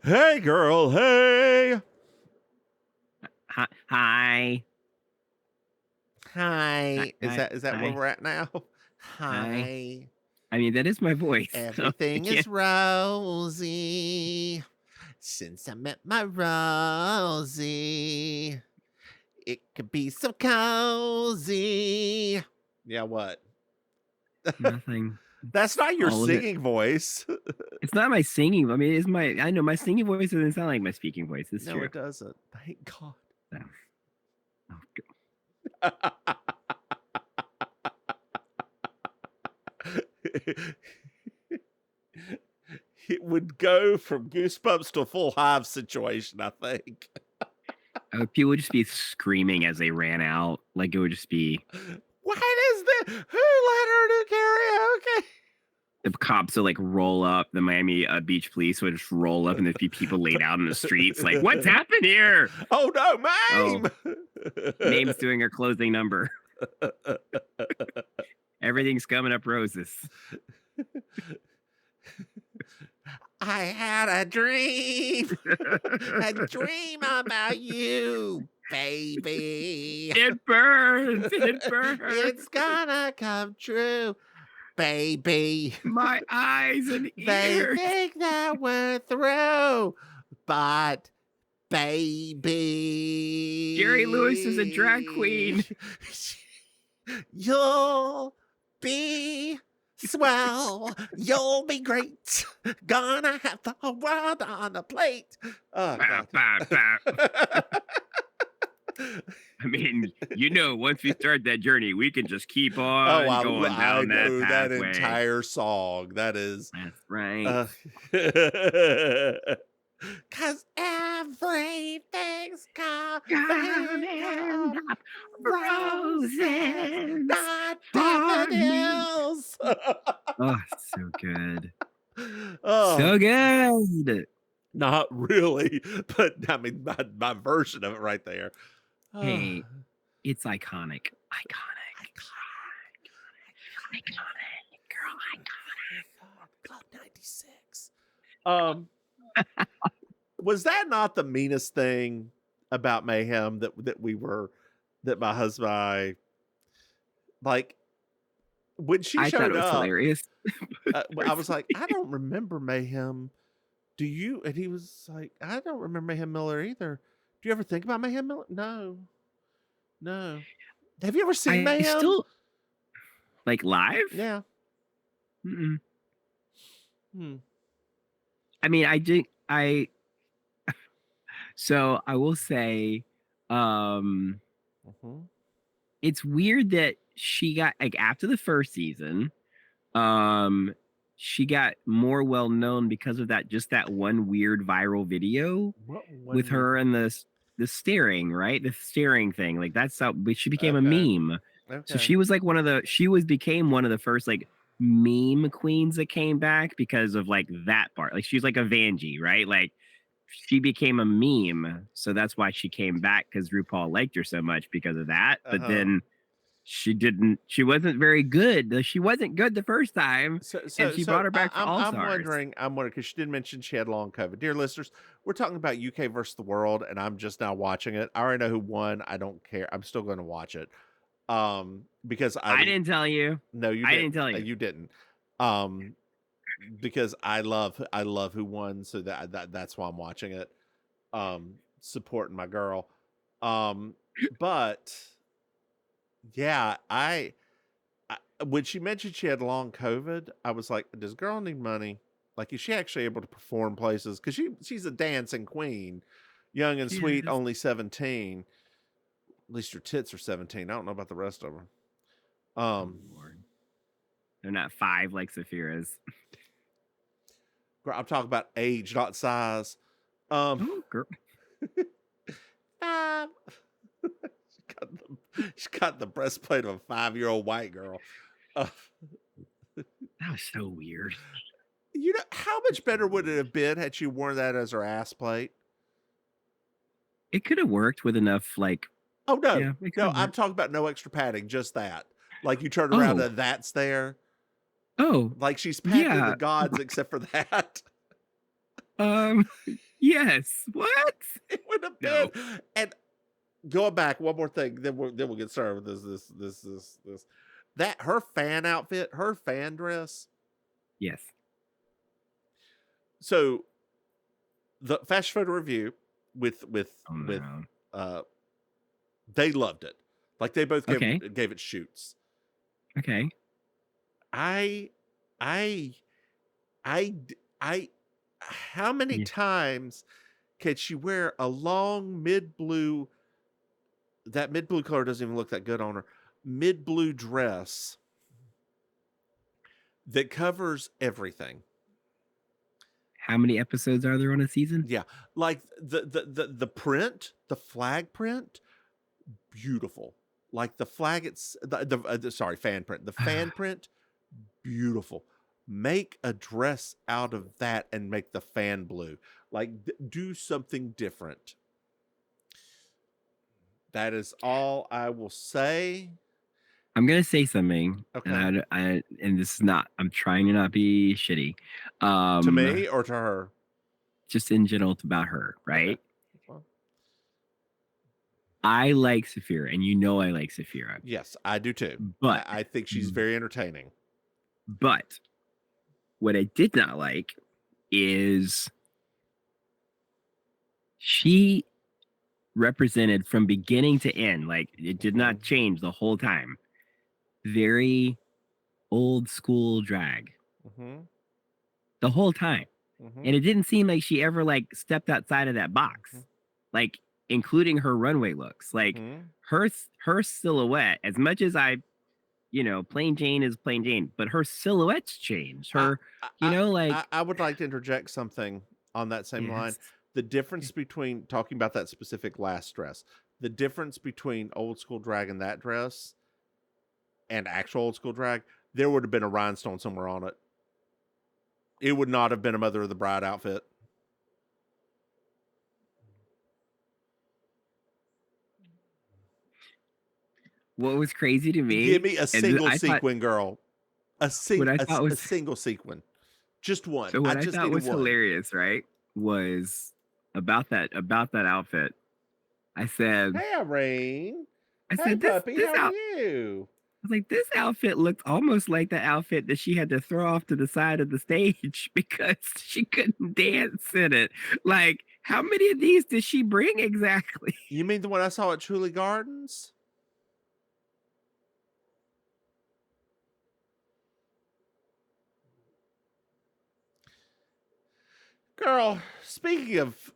Hey, girl. Hey. Hi. Hi. Hi. Hi. Is Hi. that where Hi. we're at now? Hi. Hi. I mean, that is my voice. So I Everything is can't. rosy since I met my Rosie. It could be so cozy. Yeah, what? Nothing. That's It's not your all of it. singing voice. It's not my singing. I mean, it's my. I know my singing voice doesn't sound like my speaking voice. It's No, true. it doesn't. Thank God. So, oh, It would go from Goosebumps to a Full Hive situation, I think. people would just be screaming as they ran out. Like it would just be What is this? Who let her do karaoke? the cops would like roll up. The Miami Beach police would just roll up, and there'd be people laid out in the streets. Like, what's happened here? Oh no, Oh, Maim! Maim's doing her closing number. Everything's coming up roses. I had a dream about you, baby. It burns. It burns. It's gonna come true, baby. My eyes and They ears. think that we're through, but baby, Jerry Lewis is a drag queen. You'll be swell. You'll be great. Gonna have the whole world on a plate. Oh, Bah, God. bah, bah. I mean, once we start that journey, we can just keep on going I down that know that pathway. entire song. That is. That's right. Cause everything's Coming up roses. not for me. daffodils. Oh, so good. Oh, So good. not really, but I mean my version of it right there. Hey, it's iconic. Iconic. Girl, Club 96. Was that not the meanest thing about Mayhem that my husband and I, like, when she I thought showed it was up, hilarious. I was like, I don't remember Mayhem. Do you? And he was like, I don't remember Mayhem Miller either. Do you ever think about Mayhem Miller? No. Have you ever seen I Mayhem? still like live? Yeah. Mm-mm. Hmm. I mean, so I will say, it's weird that she got like after the first season, she got more well known because of that one weird viral video with her and the staring, right? The staring thing. Like that's how she became a meme. So she was like became one of the first like meme queens that came back because of like that part. Like she's like a Vanjie, right? Like she became a meme. So that's why she came back, because RuPaul liked her so much because of that. But then she wasn't very good. She wasn't good the first time. And she brought her back for All Stars. I'm wondering, because she did mention she had long COVID. Dear listeners, we're talking about UK versus the world, and I'm just now watching it. I already know who won. I don't care. I'm still going to watch it. Because I didn't tell you. No, you didn't. I didn't tell you. You didn't. Because I love who won, so that's why I'm watching it. Supporting my girl. But yeah, I when she mentioned she had long COVID, I was like, does girl need money? Like, is she actually able to perform places? Because she's a dancing queen, young and sweet, only 17. At least her tits are 17. I don't know about the rest of her. Lord. They're not 5 like Saphira's. Girl, I'm talking about age, not size. Girl. She got the breastplate of a 5-year-old white girl. That was so weird. You know, how much better would it have been had she worn that as her ass plate? It could have worked with enough, like. Oh, no. Yeah, no, I'm talking about no extra padding, just that. Like, you turn around and that's there. Oh. Like, she's packing the gods except for that. Yes. What? It would have No. been. And going back, one more thing, then we'll get started with this. That her fan outfit, her fan dress. Yes. So the Fashion Photo Review with Oh no. they loved it. Like they both Okay. gave it shoots. Okay. I I I I how many Yeah. times can she wear a long mid blue? That mid blue color doesn't even look that good on her. Mid blue dress that covers everything. How many episodes are there on a season? Yeah, like the print, the flag print, beautiful. Like the flag, it's sorry, fan print. The fan print, beautiful. Make a dress out of that and make the fan blue. Like do something different. That is all I will say. I'm gonna say something, Okay. and this is not. I'm trying to not be shitty. To me or to her? Just in general about her, right? Okay. Well, I like Saphira, and you know I like Saphira. yes, I do too. But I think she's very entertaining. But what I did not like is she represented from beginning to end, like it did not change the whole time. Very old school drag. The whole time. And it didn't seem like she ever like stepped outside of that box. Like including her runway looks. Like her silhouette, as much as Plain Jane is Plain Jane, but her silhouette's changed. Her, I would like to interject something on that same line. The difference between talking about that specific last dress, the difference between old school drag and that dress and actual old school drag, there would have been a rhinestone somewhere on it. It would not have been a Mother of the Bride outfit. What was crazy to me? Give me a single sequin, girl. A single sequin. Just one. So what I thought was hilarious, right? Was about that outfit. I said, "Hey, Irene. I said, puppy, how are you?" I was like, this outfit looked almost like the outfit that she had to throw off to the side of the stage because she couldn't dance in it. Like, how many of these did she bring exactly? You mean the one I saw at Truly Gardens? Girl, speaking of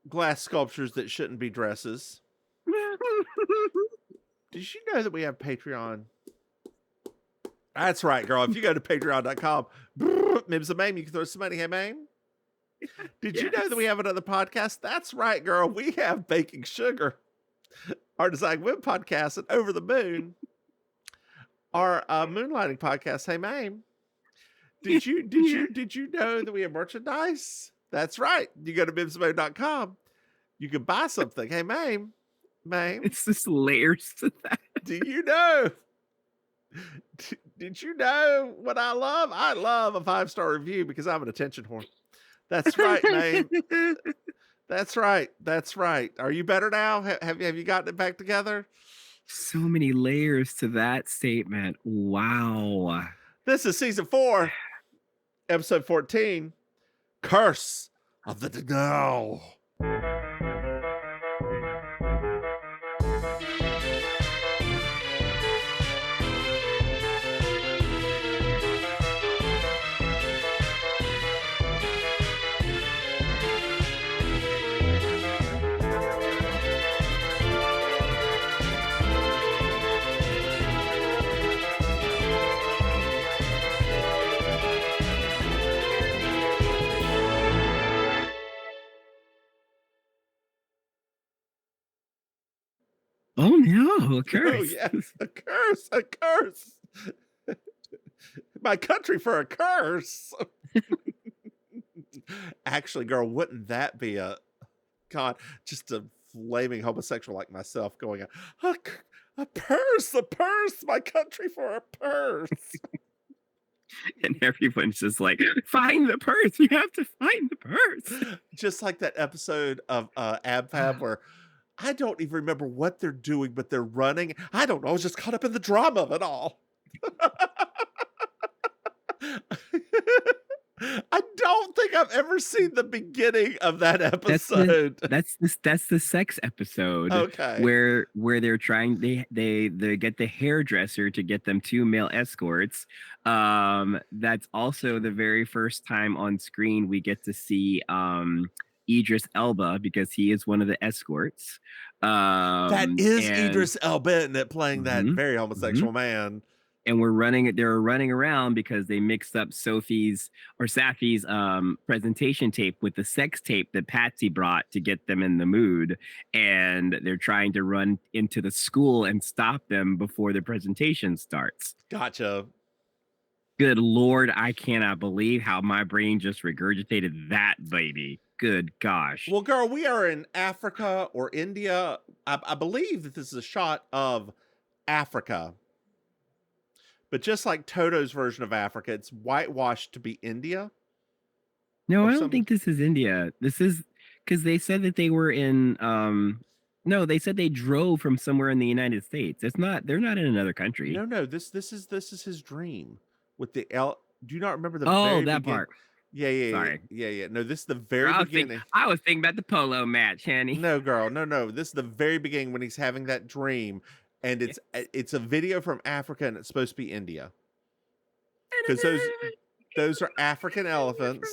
glass sculptures that shouldn't be dresses, did you know that we have Patreon? That's right, girl. If you go to patreon.com, Mims and Maim, you can throw some money. Hey, Maim. Did you know that we have another podcast? That's right, girl. We have Baking Sugar, our Design Web podcast, and Over the Moon, our moonlighting podcast. Hey, Maim. Did you know that we have merchandise? That's right. You go to mimsmo.com. You can buy something. Hey, Maim. It's just layers to that. Do you know? Did you know what I love? I love a 5-star review because I'm an attention whore. That's right, Maim. That's right. That's right. Are you better now? Have you gotten it back together? So many layers to that statement. Wow. This is season 4, episode 14, Curse of the Danaau. Oh no, a curse. Oh yes, a curse, a curse. My country for a curse. Actually, girl, wouldn't that be just a flaming homosexual like myself going, a purse, my country for a purse. And everyone's just like, find the purse. You have to find the purse. Just like that episode of Ab Fab where I don't even remember what they're doing, but they're running. I don't know. I was just caught up in the drama of it all. I don't think I've ever seen the beginning of that episode. That's the sex episode. Okay. Where they're trying they get the hairdresser to get them 2 male escorts. That's also the very first time on screen we get to see Idris Elba, because he is one of the escorts. That is Idris Elba, isn't it, playing that very homosexual man. And they're running around because they mixed up Safi's presentation tape with the sex tape that Patsy brought to get them in the mood. And they're trying to run into the school and stop them before the presentation starts. Gotcha. Good Lord, I cannot believe how my brain just regurgitated that baby. Good gosh. Well, girl, we are in Africa or India. I believe that this is a shot of Africa. But just like Toto's version of Africa, it's whitewashed to be India. No, I don't think this is India. This is because they said that they were in no, they said they drove from somewhere in the United States. They're not in another country. No, this is his dream with the L. Do you not remember the very that beginning? Part? Yeah. Sorry. Yeah. No, this is the very beginning. I was thinking about the polo match, honey. No, girl, no. This is the very beginning when he's having that dream. And it's a video from Africa, and it's supposed to be India, because those are African elephants,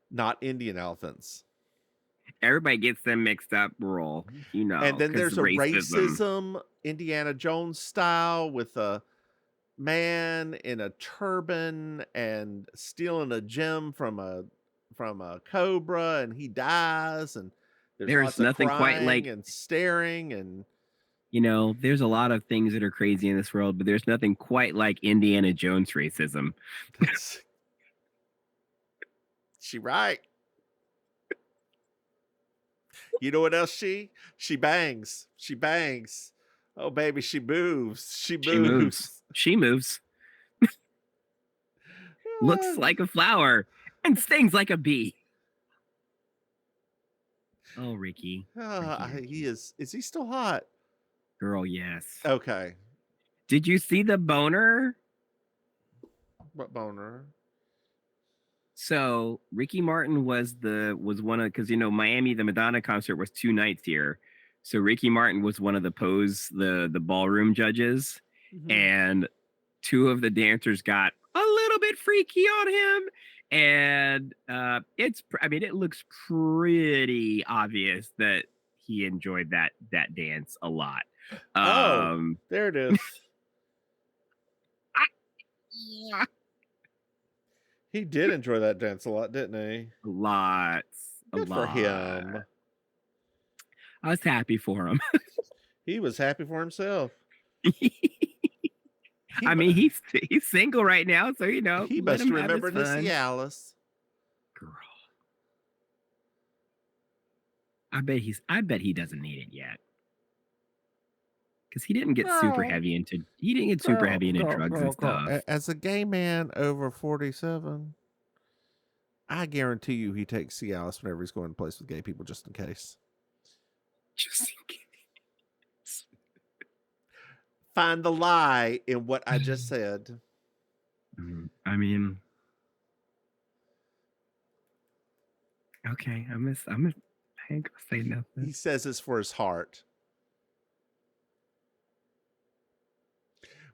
not Indian elephants. Everybody gets them mixed up, roll, you know. And then there's a racism, Indiana Jones style, with a man in a turban and stealing a gem from a cobra, and he dies, and there's nothing quite like and staring and. You know, there's a lot of things that are crazy in this world, but there's nothing quite like Indiana Jones racism. She right. You know what else she bangs. She bangs. Oh, baby, she moves. She moves. Looks like a flower and stings like a bee. Oh, Ricky. He is. Is he still hot? Girl, yes. Okay. Did you see the boner? What boner? So Ricky Martin was one of, because Miami, the Madonna concert was 2 nights here. So Ricky Martin was one of the ballroom judges, and 2 of the dancers got a little bit freaky on him. And it looks pretty obvious that he enjoyed that dance a lot. There it is. He did enjoy that dance a lot, didn't he? Good for him. I was happy for him. He was happy for himself. He's single right now, so he must remember to see Alice. Girl, I bet he doesn't need it yet. Because he didn't get super heavy into drugs and stuff. As a gay man over 47, I guarantee you he takes Cialis whenever he's going to place with gay people, just in case. Find the lie in what I just said. I mean, okay, I ain't gonna say nothing. He says it's for his heart.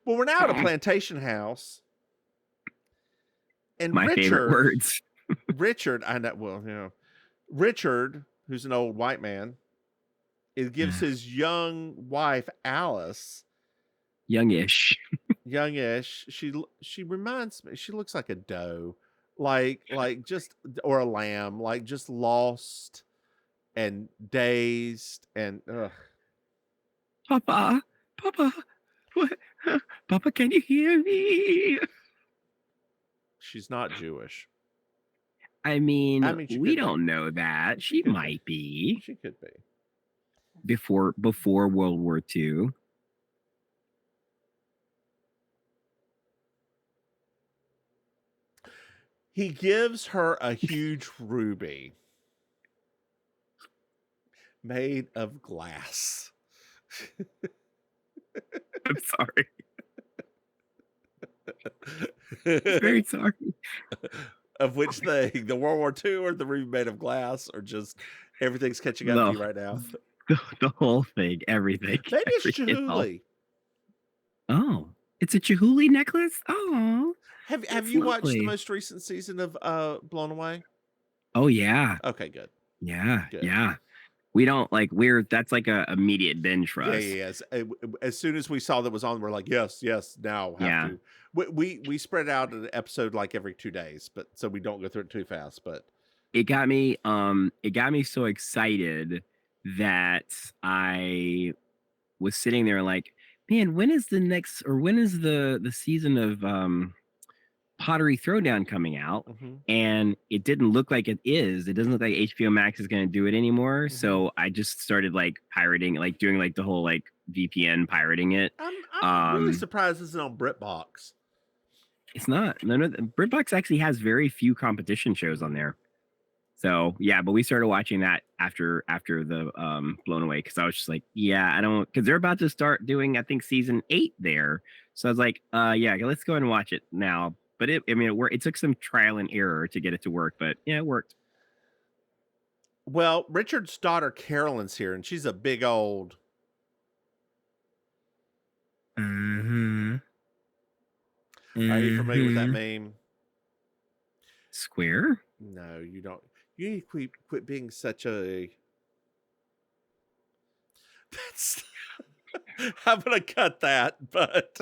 Well, we're now at a plantation house, and my favorite words. Richard, I know. Well, Richard, who's an old white man, it gives his young wife Alice, youngish. She reminds me. She looks like a doe, like just, or a lamb, like just lost and dazed and. Papa, what? Papa, can you hear me? She's not Jewish. I mean we don't know that. She might be. She could be. Before World War II. He gives her a huge ruby made of glass. I'm sorry. Very sorry. Of which thing? The World War II or the ruby made of glass, or just everything's catching up to you right now? The whole thing, everything. Maybe it's Chihuly. Oh, it's a Chihuly necklace? Oh, have you watched the most recent season of Blown Away? Oh yeah. Okay, good. Yeah, Good. yeah. We don't that's like a immediate binge for us. Yes. As soon as we saw that was on, we're like, yes, now have to. We spread out an episode like every 2 days, but so we don't go through it too fast. But it got me so excited that I was sitting there like, man, when is the season of Pottery Throwdown coming out? And it didn't look like it is. It doesn't look like HBO Max is going to do it anymore. So I just started like pirating, like doing like the whole like VPN pirating it. I'm really surprised it's not on BritBox. It's not. No, BritBox actually has very few competition shows on there. So yeah, but we started watching that after the Blown Away, because I was just like, yeah, I don't, because they're about to start doing, I think, season 8 there. So I was like, yeah, let's go and watch it now. But it worked. It took some trial and error to get it to work, but yeah, it worked. Well, Richard's daughter Carolyn's here, and she's a big old. Are you familiar with that meme? Square? No, you don't. You need to quit being such a. That's. I'm gonna cut that, but.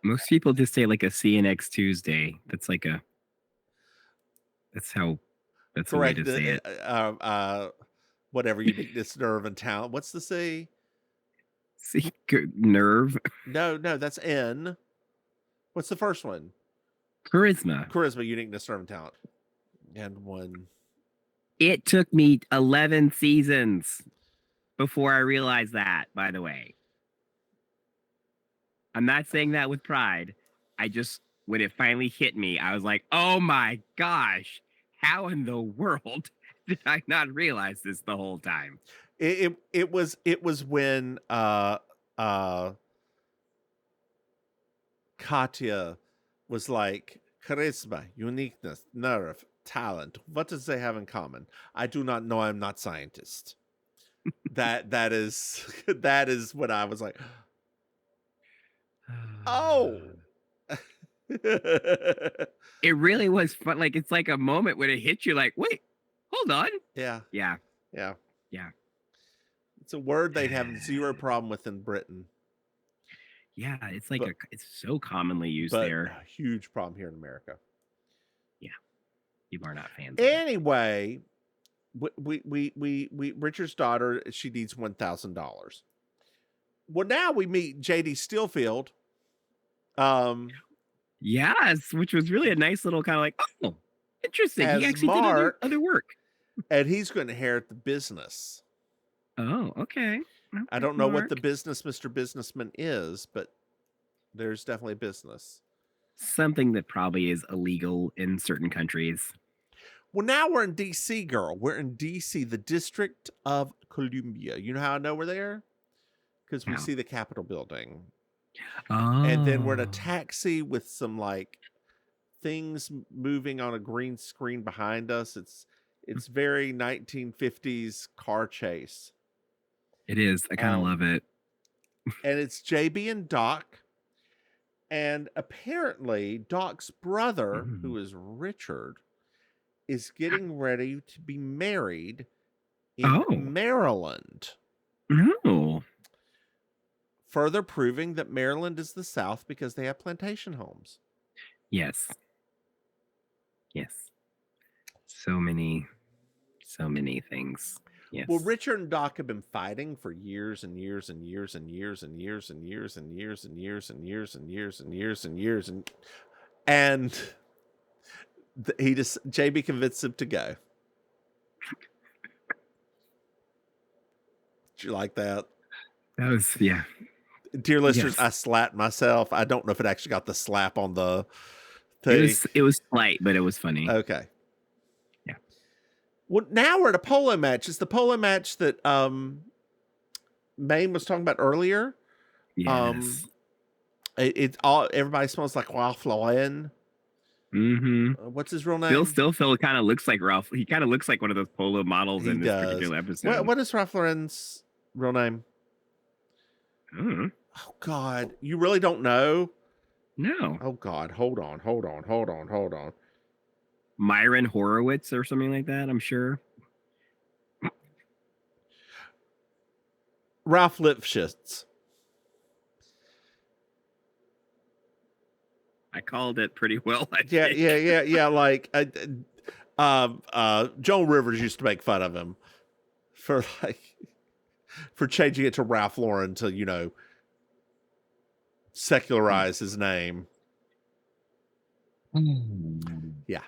Most people just say like a CNX Tuesday. That's like a. That's the way to say it. Whatever, uniqueness, nerve, and talent. What's the C? See, nerve. No, that's N. What's the first one? Charisma, uniqueness, nerve, and talent. And one. It took me 11 seasons before I realized that, by the way. I'm not saying that with pride. I just, when it finally hit me, I was like, oh my gosh, how in the world did I not realize this the whole time? It was when Katya was like, charisma, uniqueness, nerve, talent. What does they have in common? I do not know. I'm not scientist. that is when I was like, oh. It really was fun. Like, it's like a moment when it hits you like, wait, hold on. Yeah. It's a word they'd have zero problem with in Britain. Yeah, it's like it's so commonly used there. A huge problem here in America. Yeah, people are not fans. Anyway, we Richard's daughter, she needs $1,000. Well, now we meet JD Stillfield. Yes, which was really a nice little kind of like, oh, interesting. He actually did other work, and he's going to inherit the business. Oh, okay. I don't know what the business Mr. Businessman is, but there's definitely a business. Something that probably is illegal in certain countries. Well, now we're in D.C., girl. We're in D.C., the District of Columbia. You know how I know we're there? Because we see the Capitol building. Oh. And then we're in a taxi with some like things moving on a green screen behind us. It's very 1950s car chase. It is. I kind of love it. And it's JB and Doc. And apparently Doc's brother, who is Richard, is getting ready to be married in Maryland. No. Further proving that Maryland is the South because they have plantation homes. Yes. So many things. Yes. Well, Richard and Doc have been fighting for years and years and years and years and years and years and years and years and years and years and years and years and he just JB convinced him to go. Did you like that? That was Dear listeners, I slapped myself. I don't know if it actually got the slap on the It was slight, but it was funny. Okay. Yeah. Well, now we're at a polo match. It's the polo match that Maim was talking about earlier. Yes. It's all everybody smells like Ralph Lauren. Mm-hmm. What's his real name? Bill Stillfield kind of looks like Ralph. He kind of looks like one of those polo models in this particular episode. What is Ralph Lauren's real name? Oh God, you really don't know? No. Oh God, hold on. Myron Horowitz or something like that, I'm sure. Ralph Lipschitz. I called it pretty well. Yeah. Like, Joan Rivers used to make fun of him for changing it to Ralph Lauren to secularize his name. Yeah.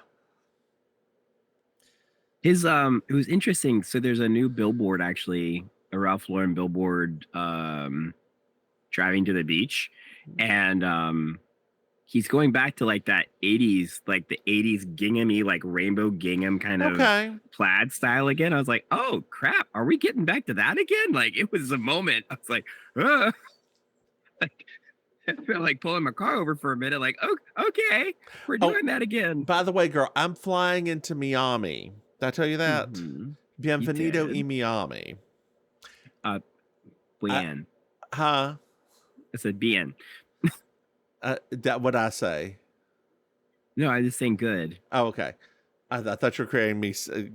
His it was interesting. So there's a new billboard, actually, a Ralph Lauren billboard, driving to the beach, and he's going back to like that 80s, like the 80s gingham-y, like rainbow gingham kind of plaid style again. I was like, oh crap, are we getting back to that again? Like, it was a moment. I was like, like, I felt like pulling my car over for a minute. Like, oh, okay, we're doing that again. By the way, girl, I'm flying into Miami. Did I tell you that? Bienvenido y Miami. Bien. I said bien. That what I say? No, I was saying good. Oh, okay. I thought you were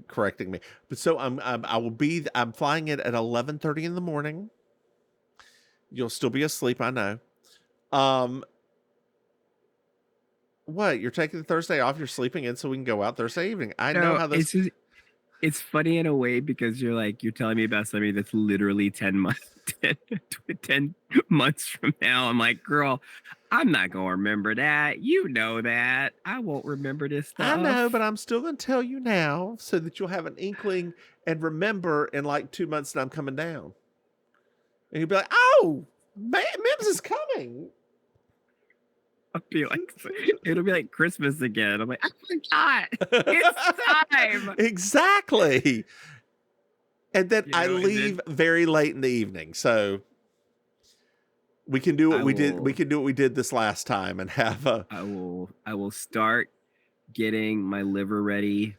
correcting me. But so I'm flying it at 11:30 in the morning. You'll still be asleep, I know. What? You're taking Thursday off? You're sleeping in so we can go out Thursday evening. I know how this. It's funny in a way because you're telling me about somebody that's literally 10 months from now. I'm like, girl, I'm not going to remember that. You know that. I won't remember this stuff. I know, but I'm still going to tell you now so that you'll have an inkling and remember in like 2 months that I'm coming down. And you'll be like, oh, Mims is coming. It'll be like Christmas again. I'm like, I forgot. It's time. Exactly. And then I leave very late in the evening. So we can do what we did. We can do what we did this last time and have a. I will start getting my liver ready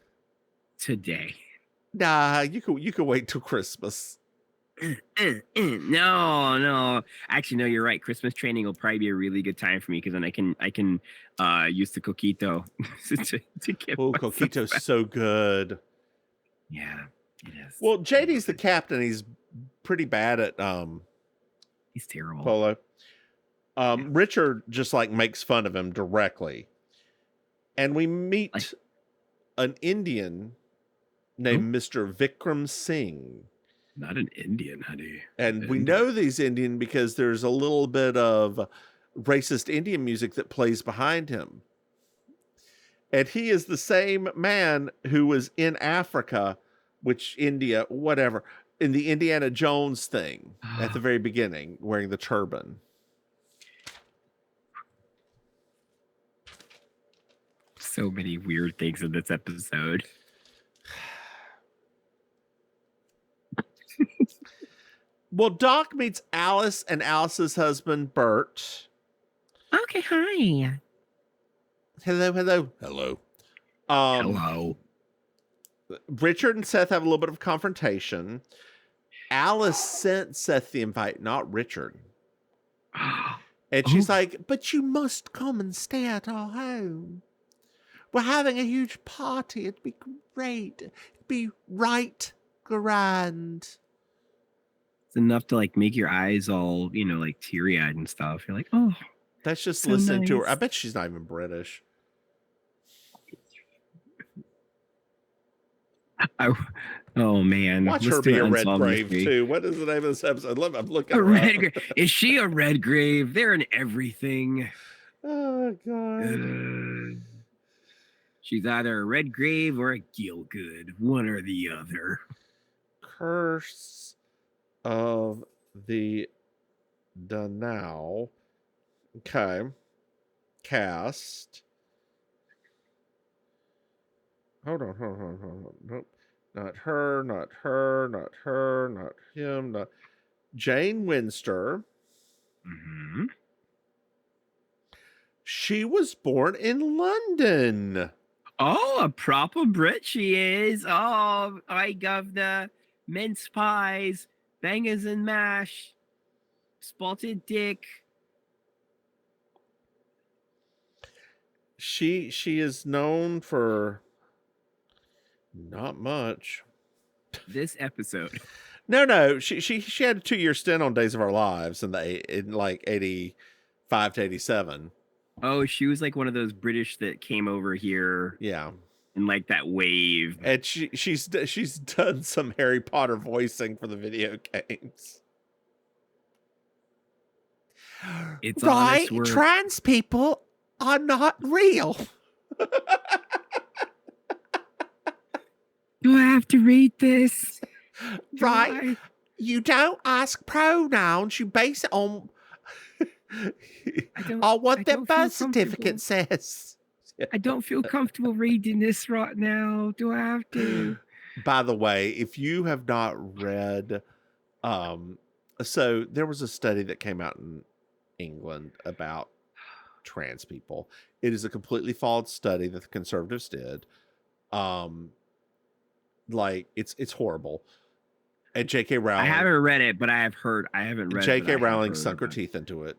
today. Nah, you can wait till Christmas. No. Actually, no, you're right. Christmas training will probably be a really good time for me because then I can use the coquito to get. Oh, coquito's so good. Yeah, it is. Well, JD's the captain. He's pretty bad at he's terrible. Polo. Richard just makes fun of him directly, and we meet an Indian named Mr. Vikram Singh. Not an Indian, honey. And we know he's Indian because there's a little bit of racist Indian music that plays behind him. And he is the same man who was in Africa, India, whatever, in the Indiana Jones thing at the very beginning, wearing the turban. So many weird things in this episode. Well, Doc meets Alice and Alice's husband, Bert. Okay, hi. Hello. Hello. Richard and Seth have a little bit of confrontation. Alice sent Seth the invite, not Richard. And she's like, but you must come and stay at our home. We're having a huge party. It'd be great. It'd be right grand. It's enough to make your eyes all, teary-eyed and stuff. You're like, oh. That's just so listening to her. I bet she's not even British. Oh man! Watch her be a red grave too. What is the name of this episode? I'm looking. A red grave. Is she a red grave? They're in everything. Oh God. She's either a red grave or a Gielgud, one or the other. Curse of the Danaau. Okay. Cast. Hold on, Nope. Not her, not her, not her, not him, not Jane Winster. Mm-hmm. She was born in London. Oh, a proper Brit she is. Oh, I governor, mince pies, bangers and mash, spotted dick. She is known for not much. This episode. No. She had a 2-year stint on Days of Our Lives in like 85 to 87. Oh, she was like one of those British that came over here. Yeah. In like that wave. And she's done some Harry Potter voicing for the video games. It's right. Trans people are not real. Do I have to read this? Right. You don't ask pronouns. You base it on what their birth certificate says. I don't feel comfortable reading this right now. Do I have to? By the way, if you have not read, so there was a study that came out in England about trans people. It is a completely flawed study that the conservatives did. Like it's horrible. And J.K. Rowling. I haven't read it, but I haven't read it. J.K. Rowling sunk her teeth into it.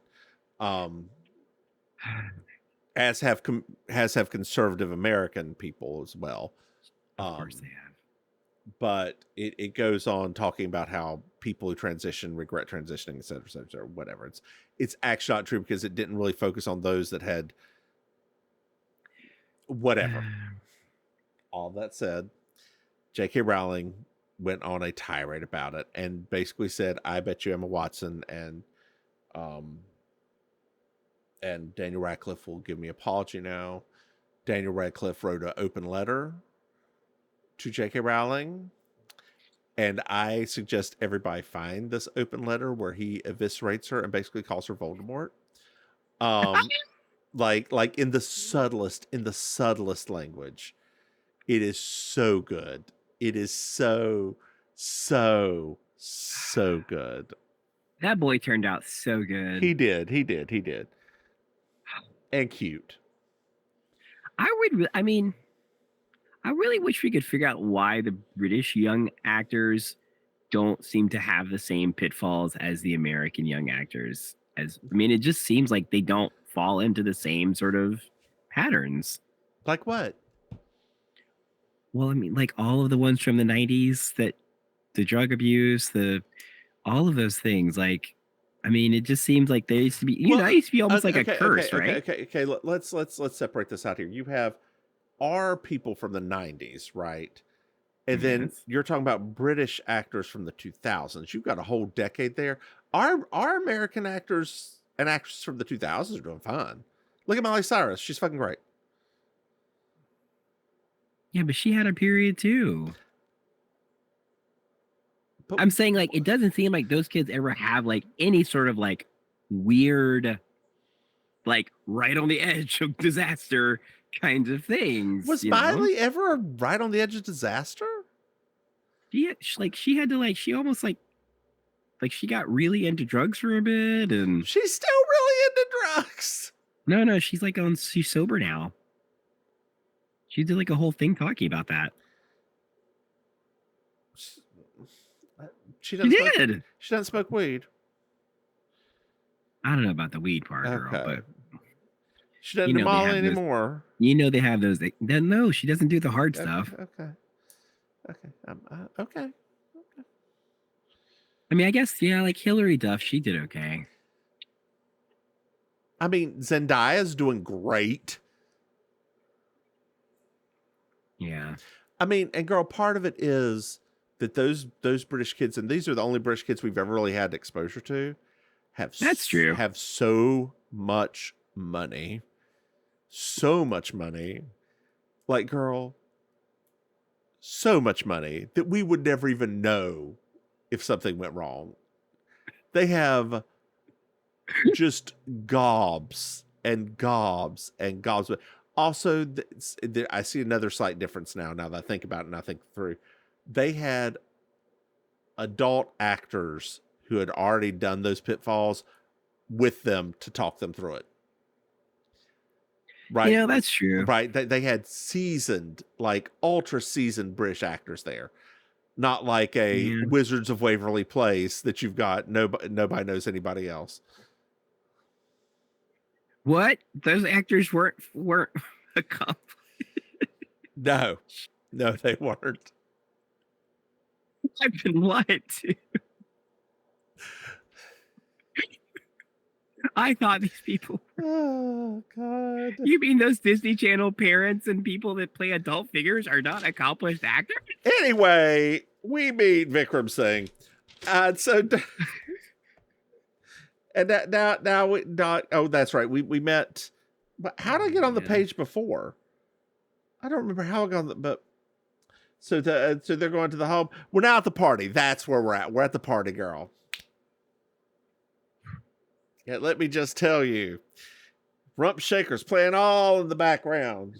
As have conservative American people as well. Of course they have. But it goes on talking about how people who transition regret transitioning, et cetera, whatever. It's actually not true because it didn't really focus on those that had whatever. All that said, J.K. Rowling went on a tirade about it and basically said, I bet you Emma Watson and Daniel Radcliffe will give me an apology now. Daniel Radcliffe wrote an open letter to J.K. Rowling, and I suggest everybody find this open letter where he eviscerates her and basically calls her Voldemort. Like in the subtlest language. It is so good. It is so good. That boy turned out so good. He did. And cute. I really wish we could figure out why the British young actors don't seem to have the same pitfalls as the American young actors. It just seems like they don't fall into the same sort of patterns. Like what? Well, like all of the ones from the 90s, that the drug abuse, all of those things. Like, it just seems like there used to be, it used to be almost like a curse, right? Okay. Let's separate this out here. You have our people from the 90s, right? And then you're talking about British actors from the 2000s. You've got a whole decade there. Our American actors and actresses from the 2000s are doing fine. Look at Miley Cyrus. She's fucking great. Yeah, but she had a period too. But I'm saying, like, it doesn't seem like those kids ever have like any sort of like weird, like right on the edge of disaster kinds of things. Was Miley ever right on the edge of disaster? She had to she almost like she got really into drugs for a bit, and she's still really into drugs. No, she's sober now. She did like a whole thing talking about that. She doesn't smoke weed. I don't know about the weed part, girl, but she doesn't do Molly anymore. They have those. No, she doesn't do the hard stuff. Okay. I guess, like Hillary Duff, she did okay. Zendaya's doing great. Yeah. And girl, part of it is that those British kids, and these are the only British kids we've ever really had exposure to, that's true. Have so much money. So much money. Like, girl, so much money that we would never even know if something went wrong. They have just gobs and gobs and gobs. Also, I see another slight difference now that I think about it and I think through. They had adult actors who had already done those pitfalls with them to talk them through it. Right. Yeah, that's true. Right. They had seasoned, like ultra seasoned British actors there. Not like a Wizards of Waverly Place that you've got nobody knows anybody else. What? Those actors weren't accomplished. No, they weren't. I've been lied to. I thought these people. Oh God! You mean those Disney Channel parents and people that play adult figures are not accomplished actors? Anyway, we meet Vikram Singh, so. And now we not. Oh, that's right. We met. But how did I get on the page before? I don't remember how I got on the. But so they're going to the home. We're now at the party. That's where we're at. We're at the party, girl. Yeah, let me just tell you, Rump Shaker's playing all in the background.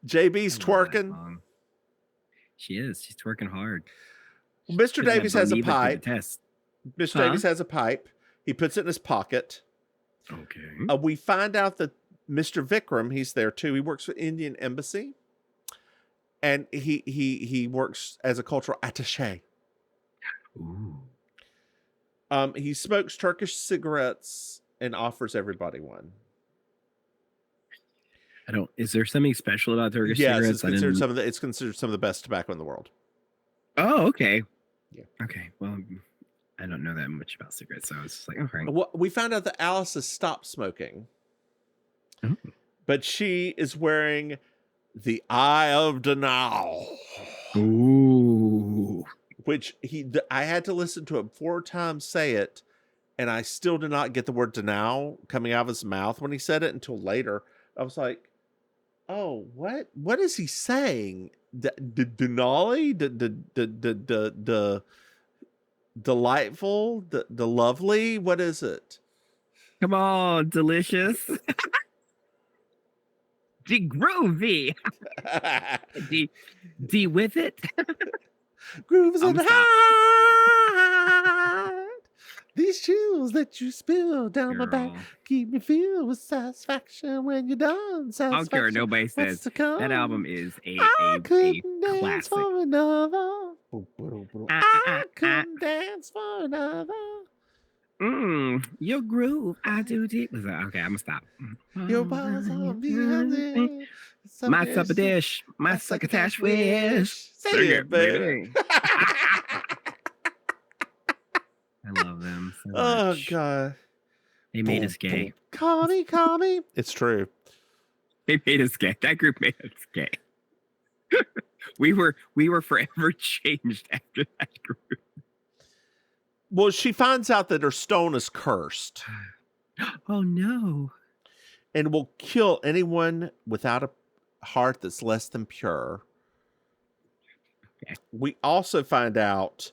JB's twerking. She is. She's twerking hard. Well, Mr. Davies has a pipe. Mr. Davies has a pipe. He puts it in his pocket. Okay. We find out that Mr. Vikram, he's there too. He works for Indian Embassy, and he works as a cultural attaché. Ooh. He smokes Turkish cigarettes and offers everybody one. Is there something special about Turkish cigarettes? It's considered some of the best tobacco in the world. Oh, okay. Yeah. Okay. Well, I don't know that much about cigarettes, so I was just like, okay. Well, we found out that Alice has stopped smoking, but she is wearing the Eye of Danaau. Ooh. Which I had to listen to it 4 times say it, and I still did not get the word Danaau coming out of his mouth when he said it until later. I was like, "Oh, what is he saying? Denali, the delightful, the lovely. What is it? Come on, delicious, the groovy, the with it." Grooves in the heart. These chills that you spill down my back keep me filled with satisfaction when you're done. I don't care what nobody says. That album is a classic. For another. I couldn't dance for another. Your groove, I do deep. Okay, I'm gonna stop. Your balls on me. My supper dish, my succotash wish. Say it, baby. I love them so Oh much. God. They made us gay. Call me. It's true. They made us gay. That group made us gay. We were forever changed after that group. Well, she finds out that her stone is cursed. Oh no. And will kill anyone without a heart that's less than pure. Okay. We also find out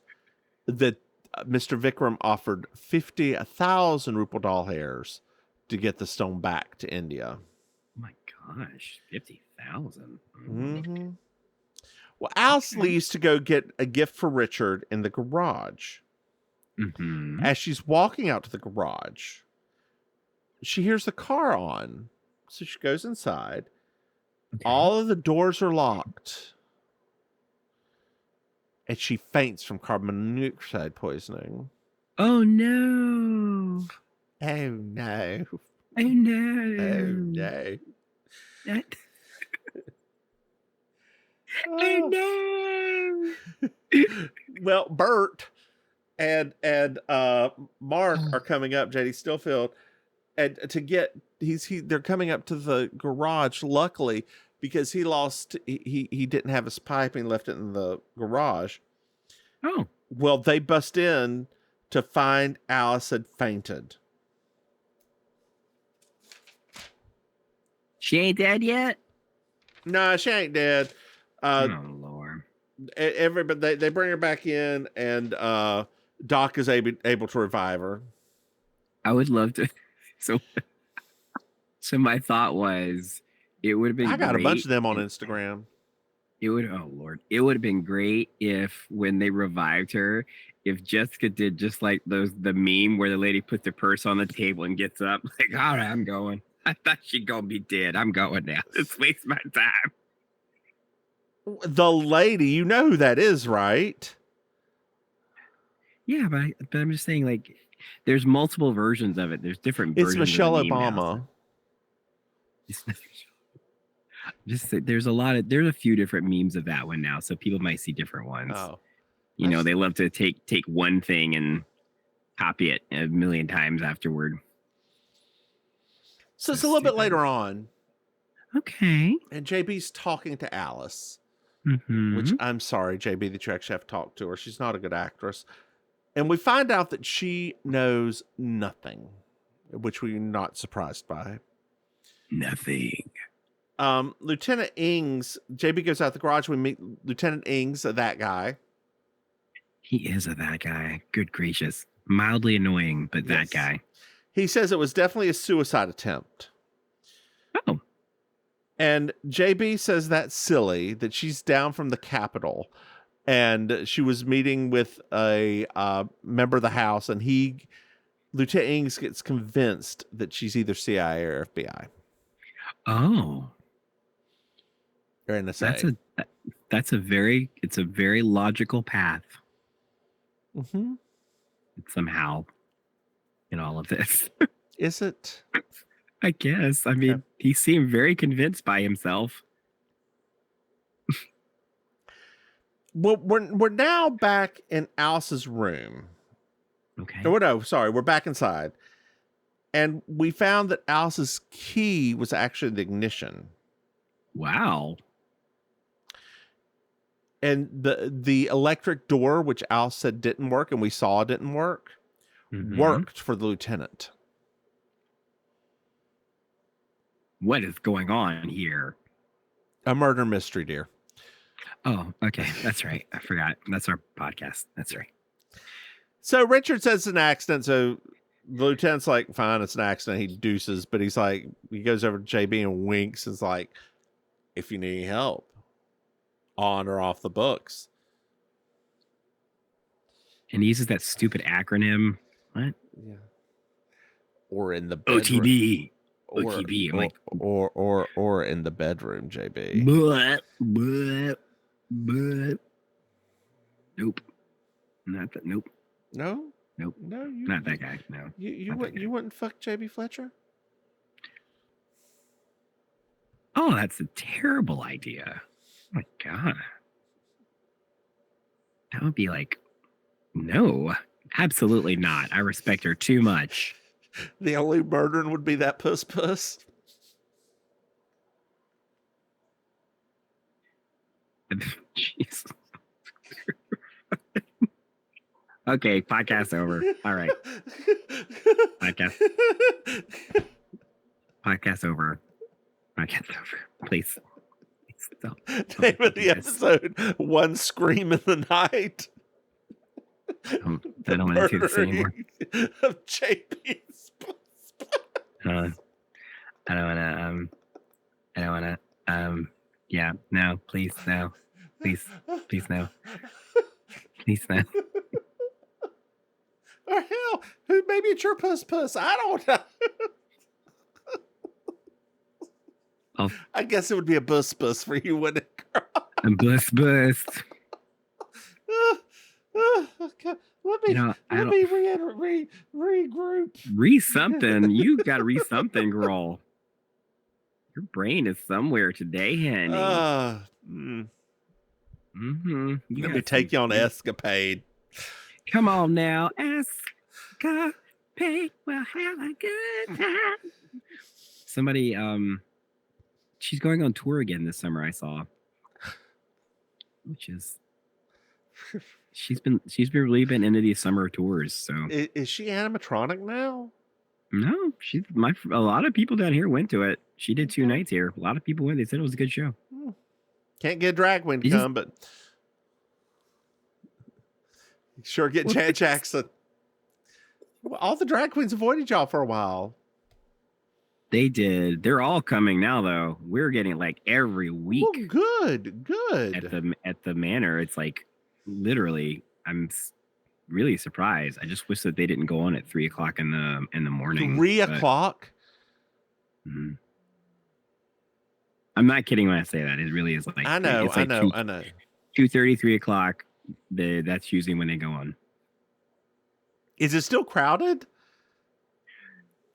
that Mr. Vikram offered 50,000 Rupal doll hairs to get the stone back to India. Oh my gosh, 50,000. Mm-hmm. Well, Alice leaves to go get a gift for Richard in the garage. Mm-hmm. As she's walking out to the garage, she hears the car on. So she goes inside. Okay. All of the doors are locked. And she faints from carbon monoxide poisoning. Oh no. Oh no. Oh no. Oh no. Oh no. Well, Bert and Mark are coming up, JD Stillfield, and to get they're coming up to the garage, luckily, because he didn't have his pipe and he left it in the garage. Oh. Well, they bust in to find Alice had fainted. She ain't dead yet? No, she ain't dead. Oh Lord. Everybody they bring her back in, and Doc is able to revive her. I would love to. So So my thought was, it would have been I got a bunch of them on if- Instagram. It would, oh Lord, it would have been great if when they revived her, if Jessica did just like the meme where the lady puts her purse on the table and gets up, like, all right, I'm going. I thought she'd gonna be dead. I'm going now. Let's waste my time. The lady, you know who that is, right? Yeah, but I'm just saying, like, there's multiple versions of it. There's different It's versions Michelle of the meme Obama. now, so. Just there's a few different memes of that one now, so people might see different ones. Oh, you know, they love to take one thing and copy it a million times afterward. So it's a little bit later on. Okay. And JB's talking to Alice, Mm-hmm. which I'm sorry, JB, that you actually have to talk to her. She's not a good actress. And we find out that she knows nothing, which we're not surprised by. Nothing. Lieutenant Ings, JB goes out the garage. We meet Lieutenant Ings, that guy. He is that guy. Good gracious. Mildly annoying, but that guy. He says it was definitely a suicide attempt. Oh. And JB says that's silly, that she's down from the Capitol. And she was meeting with a member of the House, and Lieutenant Ings gets convinced that she's either CIA or FBI. Oh. Or NSA. It's a very logical path. Mm-hmm. Somehow in all of this. Is it? I guess. I mean, he seemed very convinced by himself. Well, we're now back in Alice's room. Okay. Oh, no, sorry. We're back inside. And we found that Alice's key was actually the ignition. Wow. And the electric door, which Alice said didn't work, and we saw didn't work, worked for the lieutenant. What is going on here? A murder mystery, dear. Oh, okay. That's right. I forgot. That's our podcast. That's right. So Richard says it's an accident. So the lieutenant's like, fine, it's an accident. He deuces, but he goes over to JB and winks. It's like, if you need help, on or off the books. And he uses that stupid acronym. What? Yeah. Or in the bedroom. OTB. OTB. I'm like, or in the bedroom, JB. Nope. Not that. Nope. No. Nope. No. Not that guy. No. You wouldn't fuck JB Fletcher? Oh, that's a terrible idea. Oh my God. That would be like, no, absolutely not. I respect her too much. The only murdering would be that puss. Jeez. Okay, podcast over. All right. Podcast over. Podcast over. Please. Stop. Name of the episode: One Scream in the Night. I don't want to do this anymore. Of JP's. I don't want to. Yeah, no, please, no. Please, no. Please, no. Or hell, maybe it's your puss. I don't know. I guess it would be a bus for you, wouldn't it, girl? A bus. Okay. Let me regroup. Something. You got to something, girl. Your brain is somewhere today, honey. Let me take you on an escapade. Come on now, escapade. We'll have a good time. Somebody, she's going on tour again this summer, I saw. Which is, she's really been into these summer tours. So is she animatronic now? No, a lot of people down here went to it. She did 2 nights here. A lot of people went. They said it was a good show. Can't get a drag queen to come, but sure get Jan Jackson. Well, all the drag queens avoided y'all for a while. They did. They're all coming now, though. We're getting like every week. Well, good. At the manor. It's like literally. I'm really surprised. I just wish that they didn't go on at 3:00 in the morning. 3:00. Mm-hmm. I'm not kidding when I say that. It really is like I know. It's like 2:30, 3:00. That's usually when they go on. Is it still crowded?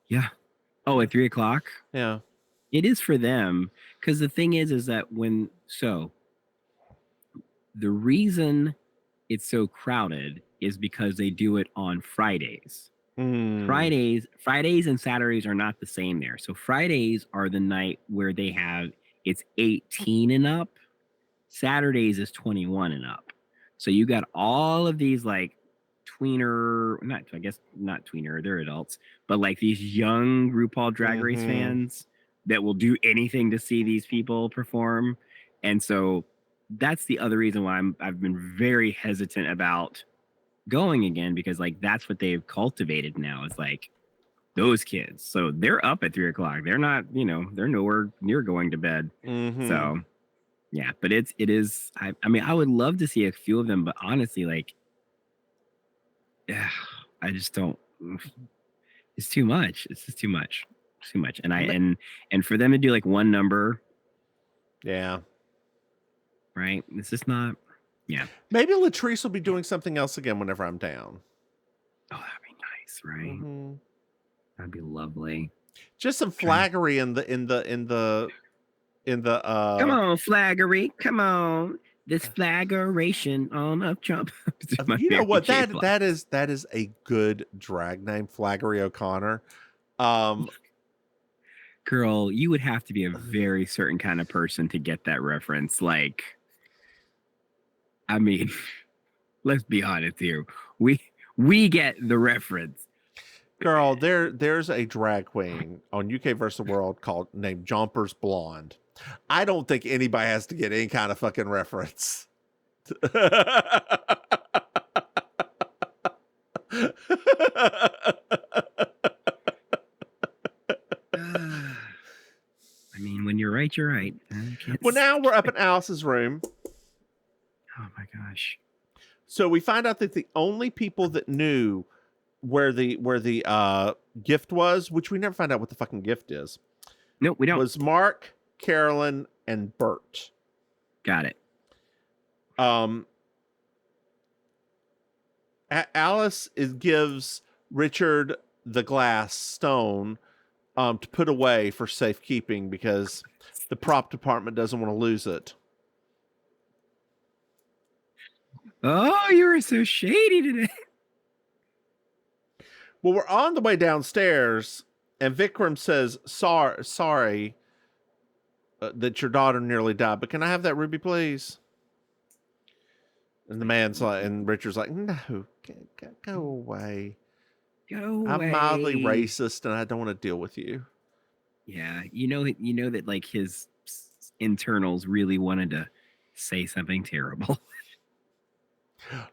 Yeah. Oh, at 3:00? Yeah. It is for them. Because the thing is that the reason it's so crowded is because they do it on Fridays. Fridays and Saturdays are not the same there. So Fridays are the night where it's 18 and up. Saturdays is 21 and up. So you got all of these like tweener, not tweener, they're adults, but like these young RuPaul Drag Race fans that will do anything to see these people perform. And so that's the other reason why I've been very hesitant about going again, because like that's what they've cultivated now, is like those kids. So they're up at 3:00. They're not, they're nowhere near going to bed. So yeah, but it is. I mean, I would love to see a few of them, but honestly, like, yeah, I just don't. It's too much. It's just too much. It's too much. And for them to do like one number, yeah, right. It's just not. Yeah. Maybe Latrice will be doing something else again whenever I'm down. Oh, that'd be nice, right? That'd be lovely. Just some flaggery in the Come on, flaggery. Come on. This flaggeration on up Trump. You know what? That is a good drag name, Flaggery O'Connor. Girl, you would have to be a very certain kind of person to get that reference. Like, I mean, let's be honest here. We get the reference. Girl, there's a drag queen on UK vs. World named Jumpers Blonde. I don't think anybody has to get any kind of fucking reference. I mean, when you're right, you're right. Well, now we're up in Alice's room. Oh my gosh. So we find out that the only people that knew where the gift was, which we never find out what the fucking gift is. Nope, we don't. Was Mark, Carolyn, and Bert. Got it. Alice gives Richard the glass stone to put away for safekeeping because the prop department doesn't want to lose it. Oh, you were so shady today. Well, we're on the way downstairs, and Vikram says, sorry that your daughter nearly died, but can I have that ruby, please? And the man's like, and Richard's like, no, go away. Go away. I'm mildly racist, and I don't want to deal with you. Yeah, you know that like his internals really wanted to say something terrible.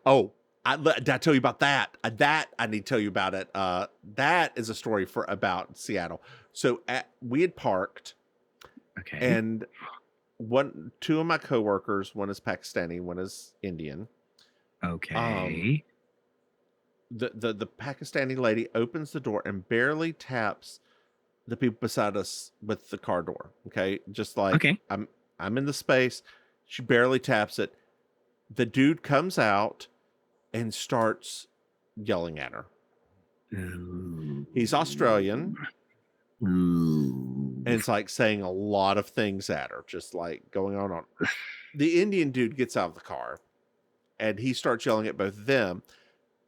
Oh, did I tell you about that? That I need to tell you about it. That is a story about Seattle. So we had parked. Okay. And two of my coworkers, one is Pakistani, one is Indian. Okay. The Pakistani lady opens the door and barely taps the people beside us with the car door. Okay. Just like, okay. I'm in the space. She barely taps it. The dude comes out and starts yelling at her. He's Australian. And it's like saying a lot of things at her, just like going on. The Indian dude gets out of the car and he starts yelling at both of them.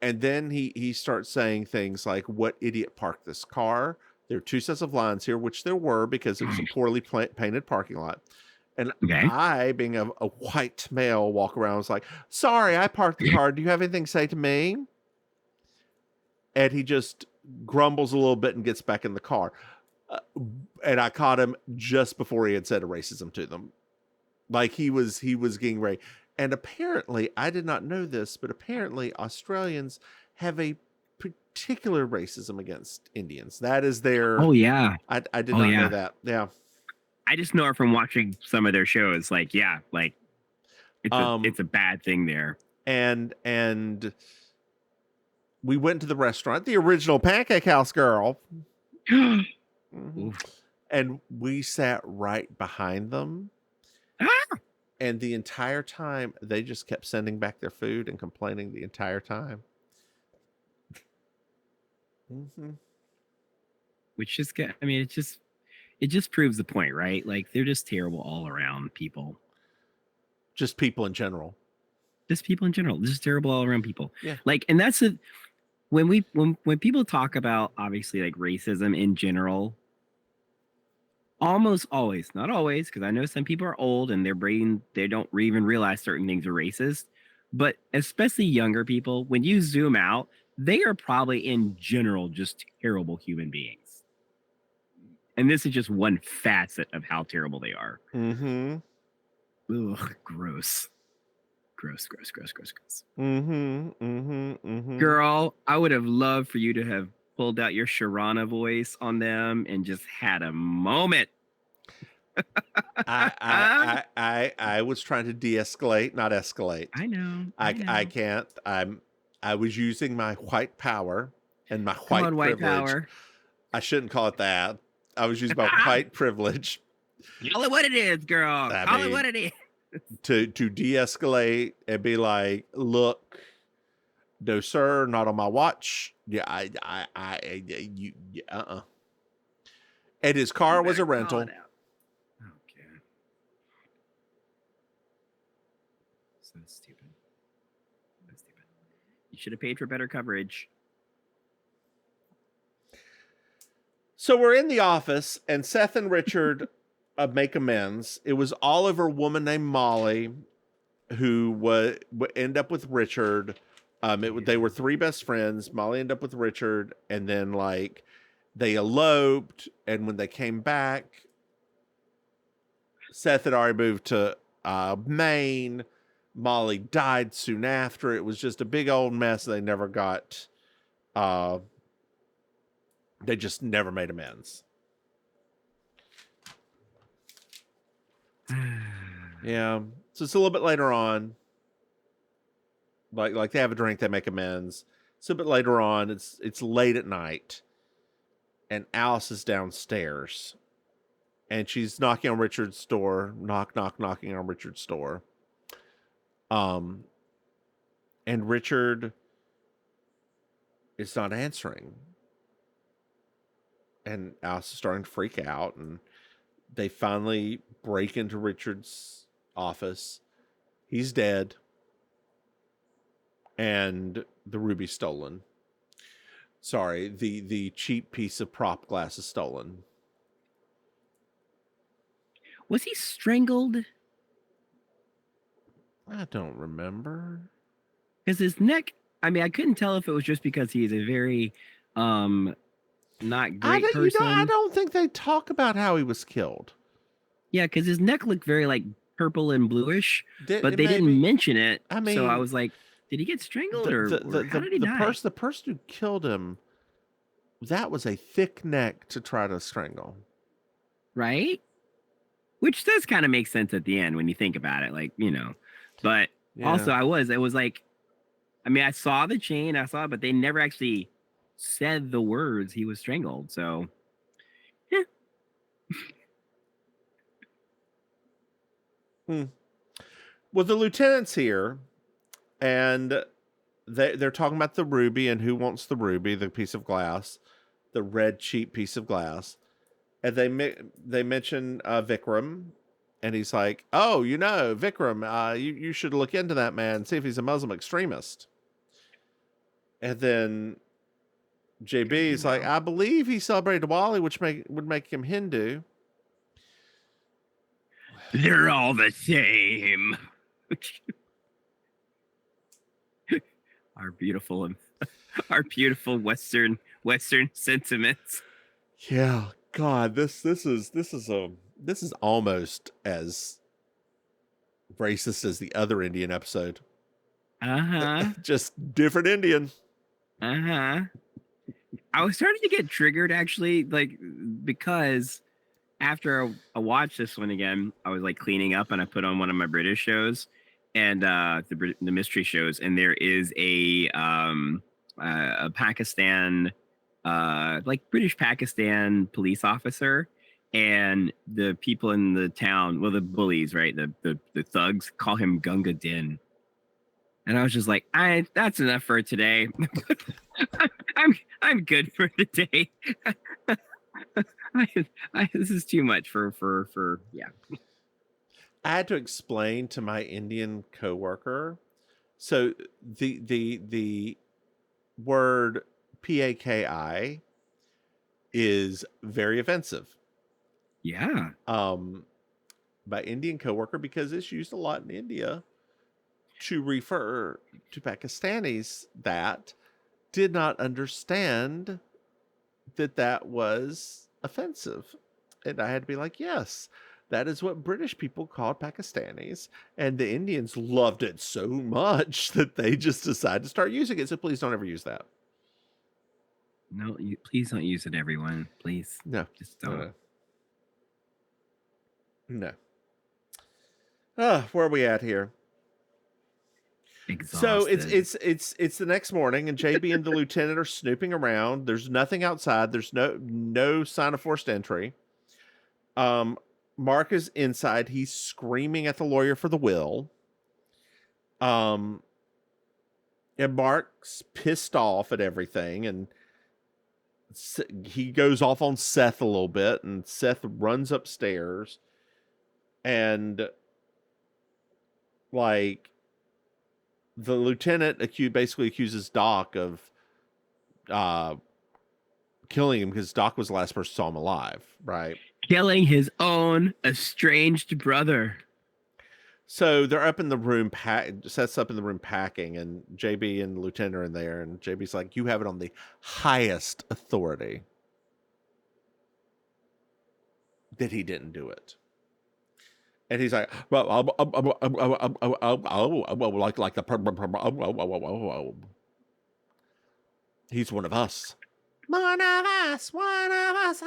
And then he starts saying things like, what idiot parked this car? There are two sets of lines here, which there were because it was a poorly painted parking lot. And I, being a white male, walk around and was like, sorry, I parked the car. Do you have anything to say to me? And he just grumbles a little bit and gets back in the car. And I caught him just before he had said a racism to them. Like he was getting ready. And apparently, I did not know this, but apparently Australians have a particular racism against Indians. That is their. Oh yeah. I did not know that. Yeah. I just know it from watching some of their shows. Like, yeah, like it's a bad thing there. And we went to the restaurant, the original Pancake House girl. Mm-hmm. And we sat right behind them. And the entire time, they just kept sending back their food and complaining the entire time. Mm-hmm. Which just it just proves the point, right? Like, they're just terrible all around people. Just people in general. Just people in general. Just terrible all around people. Yeah. Like, and that's when people talk about, obviously, like, racism in general, almost always, not always, because I know some people are old and their brain, they don't even realize certain things are racist, but especially younger people, when you zoom out, they are probably in general just terrible human beings. And this is just one facet of how terrible they are. Mm-hmm. Ugh, gross. Gross. Mm-hmm. Mm-hmm. Mm-hmm. Girl, I would have loved for you to have pulled out your Sharana voice on them and just had a moment. I was trying to de-escalate, not escalate. I know. I can't. I was using my white power and my white privilege. White power. I shouldn't call it that. I was using my white privilege. Call it what it is, girl. Call it what it is. To de-escalate and be like, look, no sir, not on my watch. Yeah, And his car was a rental. Okay. So stupid. You should have paid for better coverage. So we're in the office, and Seth and Richard make amends. It was all over a woman named Molly, who would end up with Richard. They were three best friends. Molly ended up with Richard, and then like they eloped. And when they came back, Seth had already moved to Maine. Molly died soon after. It was just a big old mess. They never got. They just never made amends. Yeah. So it's a little bit later on. Like they have a drink, they make amends. So a bit later on, it's late at night, and Alice is downstairs, and she's knocking on Richard's door. Knocking on Richard's door. And Richard is not answering. And Alice is starting to freak out, and they finally break into Richard's office. He's dead. And the ruby's stolen. Sorry, the cheap piece of prop glass is stolen. Was he strangled? I don't remember. Because his neck, I mean, I couldn't tell if it was just because he's a very not great person. I don't think they talk about how he was killed. Yeah, because his neck looked very like purple and bluish, but they didn't mention it. I mean, so I was like, did he get strangled or how did he die? The person who killed him, that was a thick neck to try to strangle. Right? Which does kind of make sense at the end when you think about it, like, you know. But also it was like, I mean, I saw the chain, but they never actually said the words he was strangled. So, yeah. Well, the lieutenant's here, and they're talking about the ruby and who wants the ruby, the piece of glass, the red cheap piece of glass. And they mention Vikram, and he's like, "Oh, you know, Vikram, you should look into that man, see if he's a Muslim extremist." And then JB is like, "I believe he celebrated Diwali, which would make him Hindu." They're all the same. Our beautiful Western sentiments. Yeah, God, this is almost as racist as the other Indian episode. Uh-huh. Just different Indian. Uh-huh. I was starting to get triggered actually, like because after I watched this one again, I was like cleaning up and I put on one of my British shows and the mystery shows, and there is a Pakistan like British Pakistan police officer, and the people in the town, well, the bullies, right, the thugs call him Gunga Din. And I was just like, that's enough for today. I'm good for the day. This is too much for yeah. I had to explain to my Indian coworker. So the word PAKI is very offensive. Yeah. By Indian coworker, because it's used a lot in India to refer to Pakistanis that did not understand that was offensive. And I had to be like, yes, that is what British people called Pakistanis. And the Indians loved it so much that they just decided to start using it. So please don't ever use that. No, please don't use it, everyone. Please. No. Just don't. No. Where are we at here? Exhausted. So it's the next morning, and JB and the lieutenant are snooping around. There's nothing outside. There's no sign of forced entry. Mark is inside. He's screaming at the lawyer for the will. And Mark's pissed off at everything, and he goes off on Seth a little bit, and Seth runs upstairs, and like the lieutenant basically accuses Doc of killing him because Doc was the last person who saw him alive, right? Killing his own estranged brother. So they're up in the room, Seth's up in the room packing, and JB and the lieutenant are in there, and JB's like, you have it on the highest authority that he didn't do it. And he's like, well, like the he's one of us. One of us. One of us.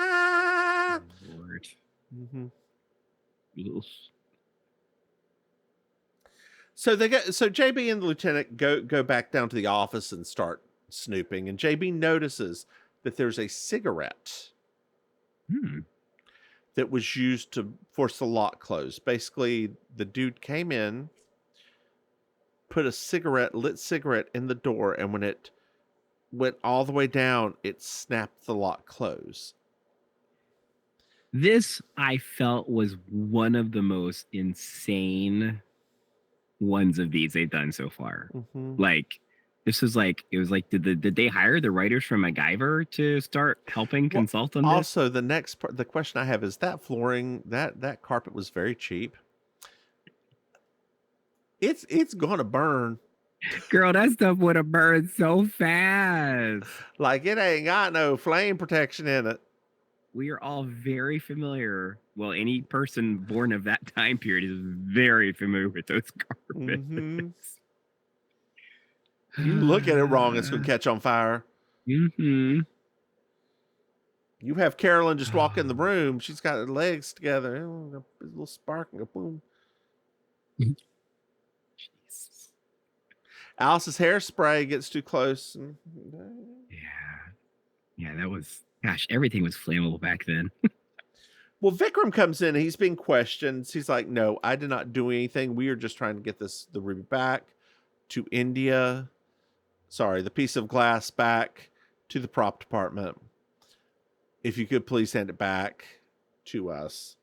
Lord. Mm-hmm. So JB and the lieutenant go back down to the office and start snooping, and JB notices that there's a cigarette that was used to force the lock closed. Basically, the dude came in, put a lit cigarette in the door, and when it went all the way down, it snapped the lock closed. This, I felt, was one of the most insane ones of these they've done so far. Mm-hmm. Like, this was like, it was like, did they hire the writers from MacGyver to start helping consult on this? Also, the next part, the question I have is that flooring, that carpet was very cheap. It's gonna burn. Girl, that stuff would have burned so fast. Like, it ain't got no flame protection in it. We are all very familiar. Well, any person born of that time period is very familiar with those carpets. Mm-hmm. You look at it wrong, it's going to catch on fire. Mm-hmm. You have Carolyn just walk in the room. She's got her legs together. A little spark and go boom. Jesus. Alice's hairspray gets too close. Yeah, that was... Gosh, everything was flammable back then. Well, Vikram comes in. He's being questioned. He's like, no, I did not do anything. We are just trying to get the ruby back to India. Sorry, the piece of glass back to the prop department. If you could please send it back to us.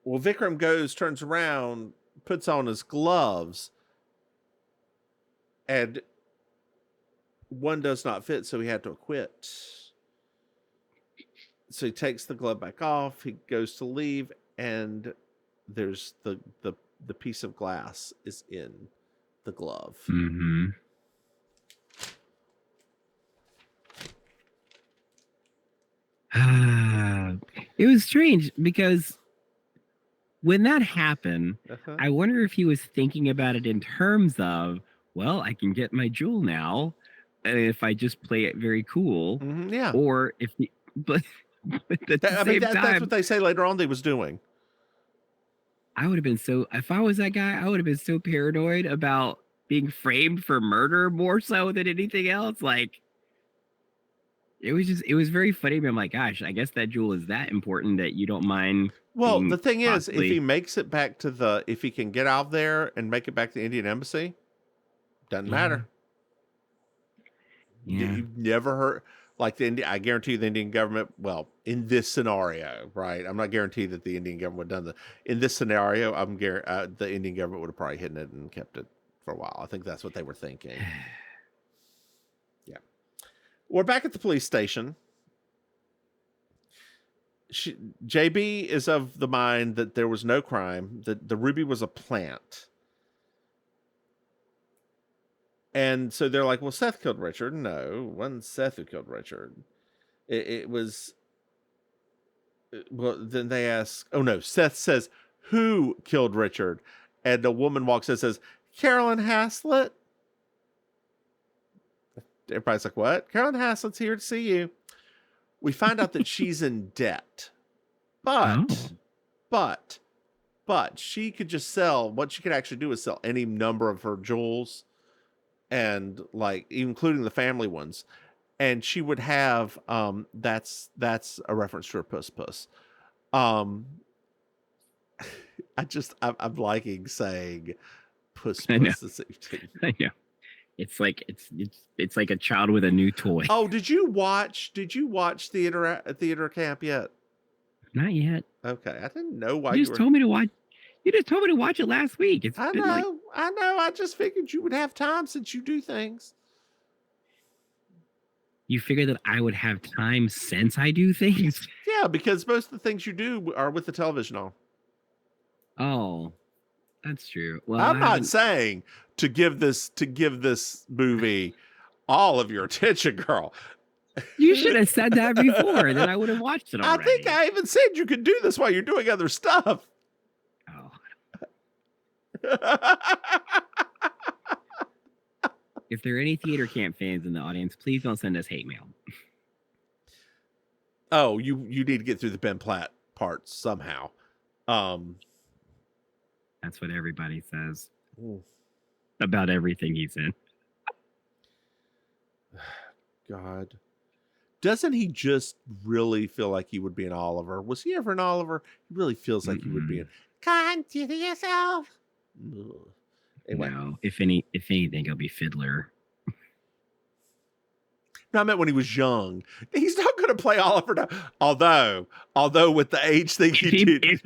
Well, Vikram turns around, puts on his gloves, and one does not fit, so he had to quit. So he takes the glove back off. He goes to leave, and there's the piece of glass is in the glove. Mm-hmm. It was strange because when that happened, I wonder if he was thinking about it in terms of, well, I can get my jewel now, if I just play it very cool, Yeah. or if he, but at the same that's time, what they say later on they was doing. I would have been so, if I was that guy, I would have been so paranoid about being framed for murder more so than anything else. Like, it was very funny. But I'm like, gosh, I guess that jewel is that important that you don't mind. Well, the thing is, if he possibly. makes it back to if he can get out there and make it back to the Indian Embassy, doesn't matter. Yeah. You've never heard, like I guarantee you the Indian government, well, in this scenario, right? I'm not guaranteed that the Indian government would have done in this scenario, the Indian government would have probably hidden it and kept it for a while. I think that's what they were thinking. Yeah. We're back at the police station. JB is of the mind that there was no crime, that the ruby was a plant. And so they're like, well, Seth killed Richard. No, it wasn't Seth who killed Richard. It was, well, then they ask, oh no, Seth says, who killed Richard? And a woman walks in and says, Carolyn Haslett. Everybody's like, what? Carolyn Haslett's here to see you. We find out that she's in debt. But she could just sell, what she could actually do is sell any number of her jewels, and like including the family ones, and she would have that's a reference to her puss. I'm liking saying puss I know. I know. It's like it's like a child with a new toy. Oh, did you watch theater camp yet? Not yet. Okay, I didn't know why you just told me to watch. You just told me to watch it last week. I know. I just figured you would have time since you do things. You figure that I would have time since I do things? Yeah, because most of the things you do are with the television on. Oh, that's true. Well, I'm not saying to give this movie all of your attention, girl. You should have said that before, then I would have watched it already. I think I even said you could do this while you're doing other stuff. Oh. If there are any theater camp fans in the audience, please don't send us hate mail. Oh, you need to get through the Ben Platt parts somehow. That's what everybody says about everything he's in. God. Doesn't he just really feel like he would be an Oliver? Was he ever an Oliver? He really feels like he would be an consider yourself. Anyway. No, if anything, he'll be Fiddler. No, I meant when he was young. He's not going to play Oliver now. Although with the age thing he did, if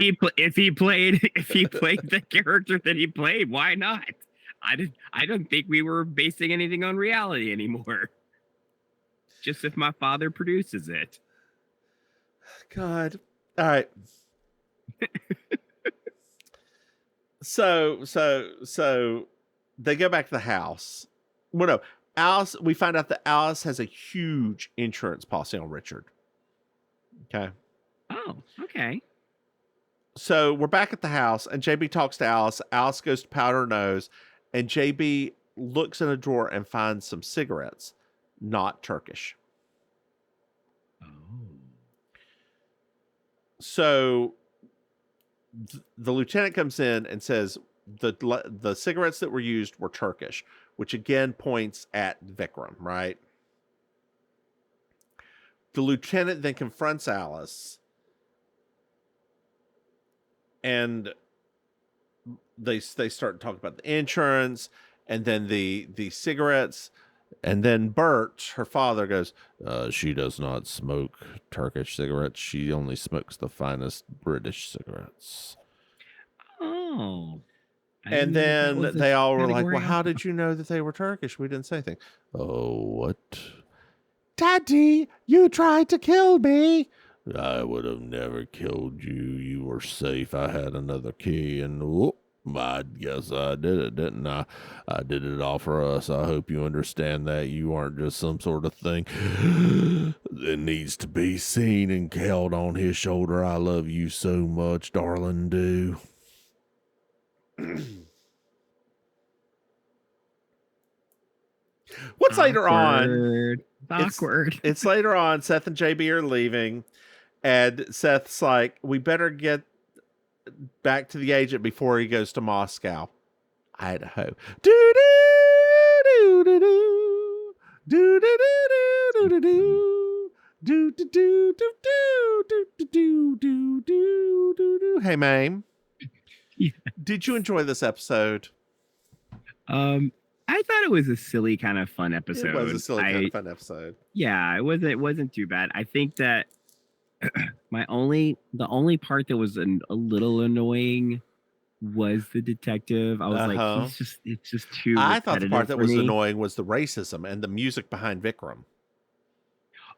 he played the character that he played, why not? I don't think we were basing anything on reality anymore. Just if my father produces it. God. All right. So they go back to the house. Well, no, Alice. We find out that Alice has a huge insurance policy on Richard. Okay. Oh, okay. So we're back at the house, and JB talks to Alice. Alice goes to powder her nose, and JB looks in a drawer and finds some cigarettes, not Turkish. Oh. So the lieutenant comes in and says the cigarettes that were used were Turkish, which again points at Vikram, right? The lieutenant then confronts Alice, and they start talking about the insurance and then the cigarettes. And then Bert, her father, goes, she does not smoke Turkish cigarettes. She only smokes the finest British cigarettes. Oh. And then they all were like, well, how did you know that they were Turkish? We didn't say anything. Oh, what? Daddy, you tried to kill me. I would have never killed you. You were safe. I had another key, and whoop. I guess I did it, didn't I? I did it all for us. I hope you understand that you aren't just some sort of thing that needs to be seen and held on his shoulder. I love you so much, darling, do. What's later on? Awkward. It's later on. Seth and JB are leaving, and Seth's like, "We better get back to the agent before he goes to Moscow, Idaho." Do do do do do do do do do do do. Do do do do do do do do do do do. Hey, Maim. Yeah. Did you enjoy this episode? I thought it was a silly kind of fun episode. It was a silly kind of fun episode. Yeah, it wasn't too bad. I think that the only part that was a little annoying was the detective. I was like, it's just too. I thought the part that was annoying was the racism and the music behind Vikram.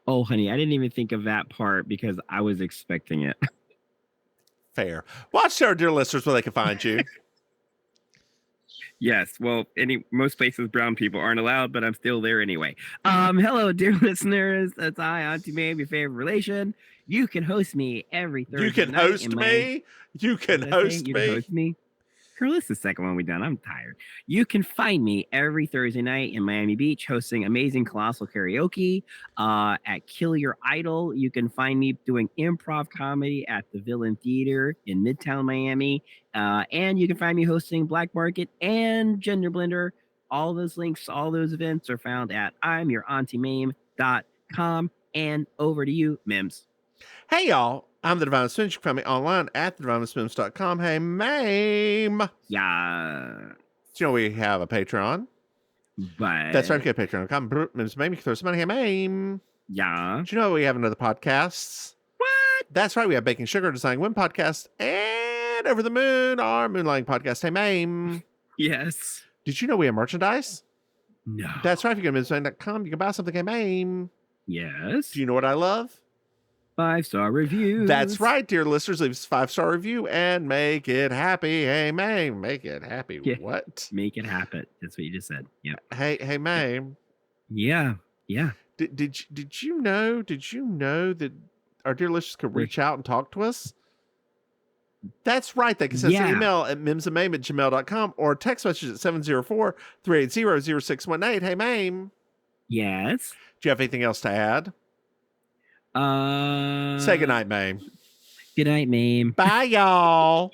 Oh, honey, I didn't even think of that part because I was expecting it. Fair. Watch our dear listeners where they can find you. Yes, well, most places brown people aren't allowed, but I'm still there anyway. Hello, dear listeners. That's Auntie Maim, your favorite relation. You can host me every Thursday. You can host me. You can host me. Girl, this is the second one we've done. I'm tired. You can find me every Thursday night in Miami Beach hosting amazing colossal karaoke at Kill Your Idol. You can find me doing improv comedy at the Villain Theater in Midtown Miami. And you can find me hosting Black Market and Gender Blender. All those links, all those events are found at I'mYourAuntieMaim.com. And over to you, Mims. Hey, y'all. I'm the Divine Mims. You can find me online at thedivinemims.com. Hey, Maim. Yeah. Do you know we have a Patreon? But that's right. We have Patreon.com. Mims Maim. You can throw some money. Hey, Maim. Yeah. Do you know we have another podcast? What? That's right. We have Baking Sugar, Design Win podcast, and Over the Moon, our Moonlighting podcast. Hey, Maim. Yes. Did you know we have merchandise? No. That's right. If you go to MimsMaim.com, you can buy something. Hey, Maim. Yes. Do you know what I love? 5-star reviews. That's right, dear listeners. Leave us a 5-star review and make it happy. Hey, Maim. Make it happy. Yeah. What? Make it happen. That's what you just said. Yeah. Hey, Maim. Yeah. Yeah. Did you know that our dear listeners could reach out and talk to us? That's right. They can send us an email at mimsandmaim@gmail.com or text message at 704-380-0618. Hey, Maim. Yes. Do you have anything else to add? Say goodnight, Maim. Good night, Maim. Bye, y'all.